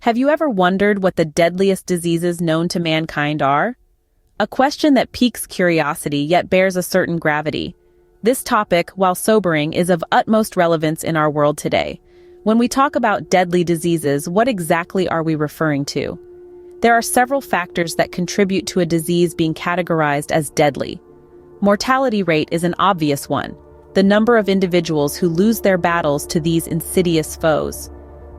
Have you ever wondered what the deadliest diseases known to mankind are? A question that piques curiosity yet bears a certain gravity. This topic, while sobering, is of utmost relevance in our world today. When we talk about deadly diseases, what exactly are we referring to? There are several factors that contribute to a disease being categorized as deadly. Mortality rate is an obvious one, the number of individuals who lose their battles to these insidious foes.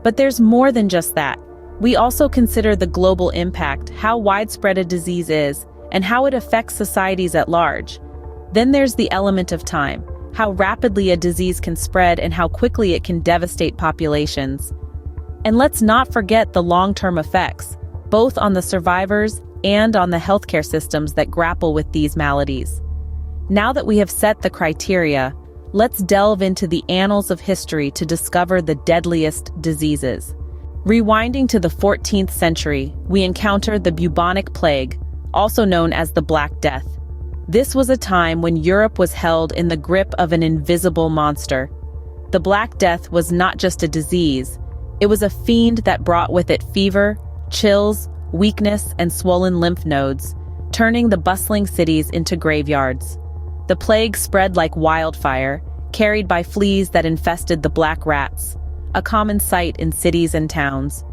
But there's more than just that. We also consider the global impact, how widespread a disease is, and how it affects societies at large. Then there's the element of time, how rapidly a disease can spread and how quickly it can devastate populations. And let's not forget the long-term effects, both on the survivors and on the healthcare systems that grapple with these maladies. Now that we have set the criteria, let's delve into the annals of history to discover the deadliest diseases. Rewinding to the 14th century, we encounter the bubonic plague, also known as the Black Death. This was a time when Europe was held in the grip of an invisible monster. The Black Death was not just a disease, it was a fiend that brought with it fever, chills, weakness, and swollen lymph nodes, turning the bustling cities into graveyards. The plague spread like wildfire, carried by fleas that infested the black rats, a common sight in cities and towns.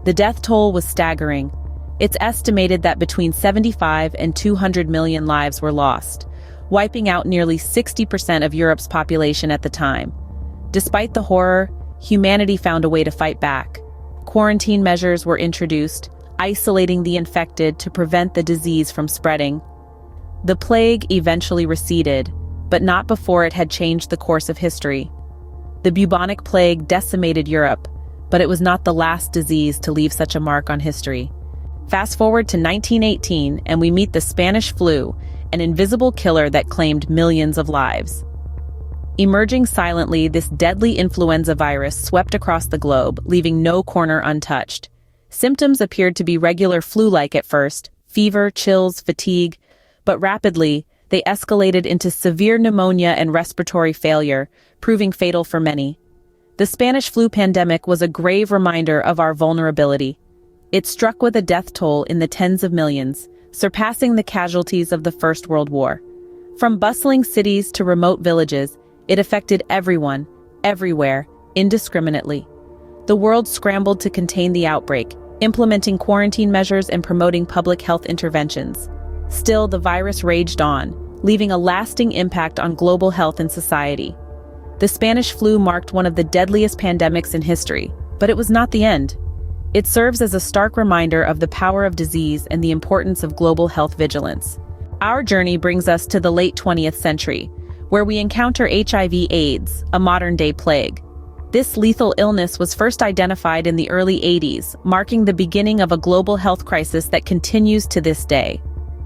The death toll was staggering. It's estimated that between 75 and 200 million lives were lost, wiping out nearly 60% of Europe's population at the time. Despite the horror, humanity found a way to fight back. Quarantine measures were introduced, isolating the infected to prevent the disease from spreading. The plague eventually receded, but not before it had changed the course of history. The bubonic plague decimated Europe, but it was not the last disease to leave such a mark on history. Fast forward to 1918, and we meet the Spanish flu, an invisible killer that claimed millions of lives. Emerging silently, this deadly influenza virus swept across the globe, leaving no corner untouched. Symptoms appeared to be regular flu-like at first, fever, chills, fatigue, but rapidly, they escalated into severe pneumonia and respiratory failure, proving fatal for many. The Spanish flu pandemic was a grave reminder of our vulnerability. It struck with a death toll in the tens of millions, surpassing the casualties of the First World War. From bustling cities to remote villages, it affected everyone, everywhere, indiscriminately. The world scrambled to contain the outbreak, implementing quarantine measures and promoting public health interventions. Still, the virus raged on, leaving a lasting impact on global health and society. The Spanish flu marked one of the deadliest pandemics in history, but it was not the end. It serves as a stark reminder of the power of disease and the importance of global health vigilance. Our journey brings us to the late 20th century, where we encounter HIV/AIDS, a modern-day plague. This lethal illness was first identified in the early 80s, marking the beginning of a global health crisis that continues to this day.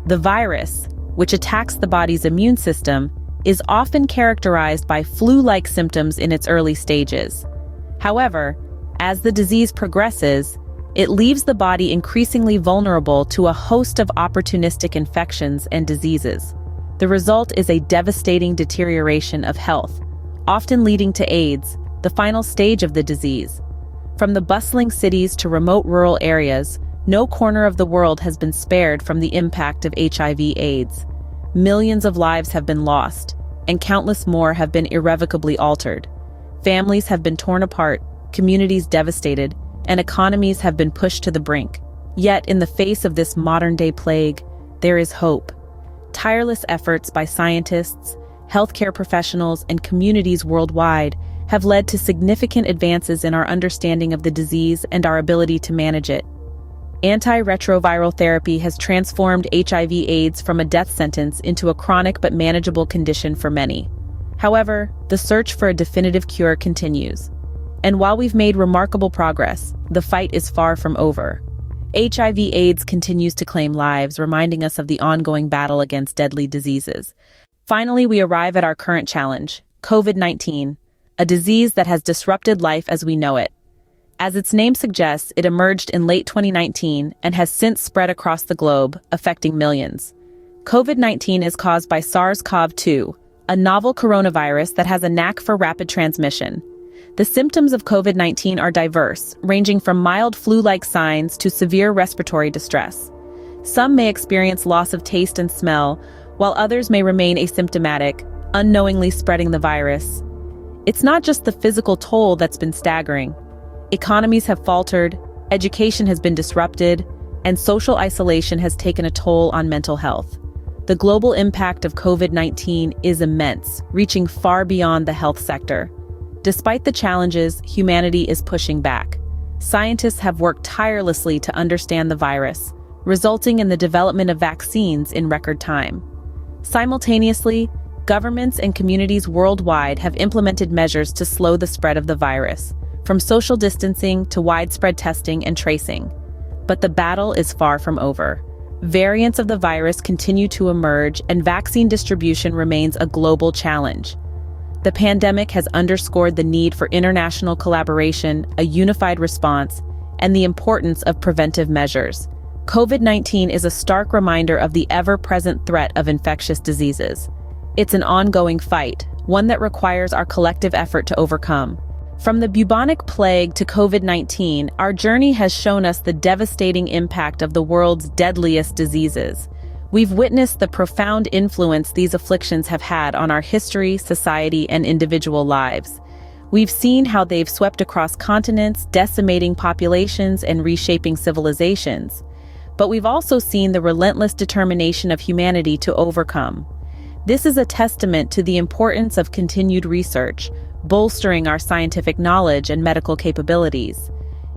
The virus, which attacks the body's immune system, is often characterized by flu-like symptoms in its early stages. However, as the disease progresses, it leaves the body increasingly vulnerable to a host of opportunistic infections and diseases. The result is a devastating deterioration of health, often leading to AIDS, the final stage of the disease. From the bustling cities to remote rural areas, no corner of the world has been spared from the impact of HIV/AIDS. Millions of lives have been lost, and countless more have been irrevocably altered. Families have been torn apart, communities devastated, and economies have been pushed to the brink. Yet, in the face of this modern-day plague, there is hope. Tireless efforts by scientists, healthcare professionals, and communities worldwide have led to significant advances in our understanding of the disease and our ability to manage it. Antiretroviral therapy has transformed HIV/AIDS from a death sentence into a chronic but manageable condition for many. However, the search for a definitive cure continues. And while we've made remarkable progress, the fight is far from over. HIV/AIDS continues to claim lives, reminding us of the ongoing battle against deadly diseases. Finally, we arrive at our current challenge, COVID-19, a disease that has disrupted life as we know it. As its name suggests, it emerged in late 2019 and has since spread across the globe, affecting millions. COVID-19 is caused by SARS-CoV-2, a novel coronavirus that has a knack for rapid transmission. The symptoms of COVID-19 are diverse, ranging from mild flu-like signs to severe respiratory distress. Some may experience loss of taste and smell, while others may remain asymptomatic, unknowingly spreading the virus. It's not just the physical toll that's been staggering. Economies have faltered, education has been disrupted, and social isolation has taken a toll on mental health. The global impact of COVID-19 is immense, reaching far beyond the health sector. Despite the challenges, humanity is pushing back. Scientists have worked tirelessly to understand the virus, resulting in the development of vaccines in record time. Simultaneously, governments and communities worldwide have implemented measures to slow the spread of the virus, from social distancing to widespread testing and tracing. But the battle is far from over. Variants of the virus continue to emerge, and vaccine distribution remains a global challenge. The pandemic has underscored the need for international collaboration, a unified response, and the importance of preventive measures. COVID-19 is a stark reminder of the ever-present threat of infectious diseases. It's an ongoing fight, one that requires our collective effort to overcome. From the bubonic plague to COVID-19, our journey has shown us the devastating impact of the world's deadliest diseases. We've witnessed the profound influence these afflictions have had on our history, society, and individual lives. We've seen how they've swept across continents, decimating populations and reshaping civilizations. But we've also seen the relentless determination of humanity to overcome. This is a testament to the importance of continued research, bolstering our scientific knowledge and medical capabilities.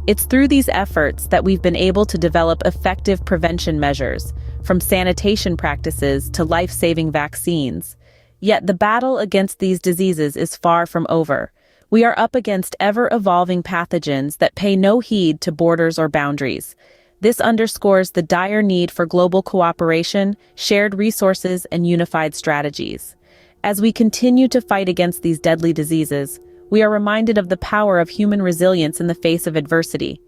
It's through these efforts that we've been able to develop effective prevention measures, from sanitation practices to life-saving vaccines. Yet the battle against these diseases is far from over. We are up against ever-evolving pathogens that pay no heed to borders or boundaries. This underscores the dire need for global cooperation, shared resources, and unified strategies. As we continue to fight against these deadly diseases, we are reminded of the power of human resilience in the face of adversity.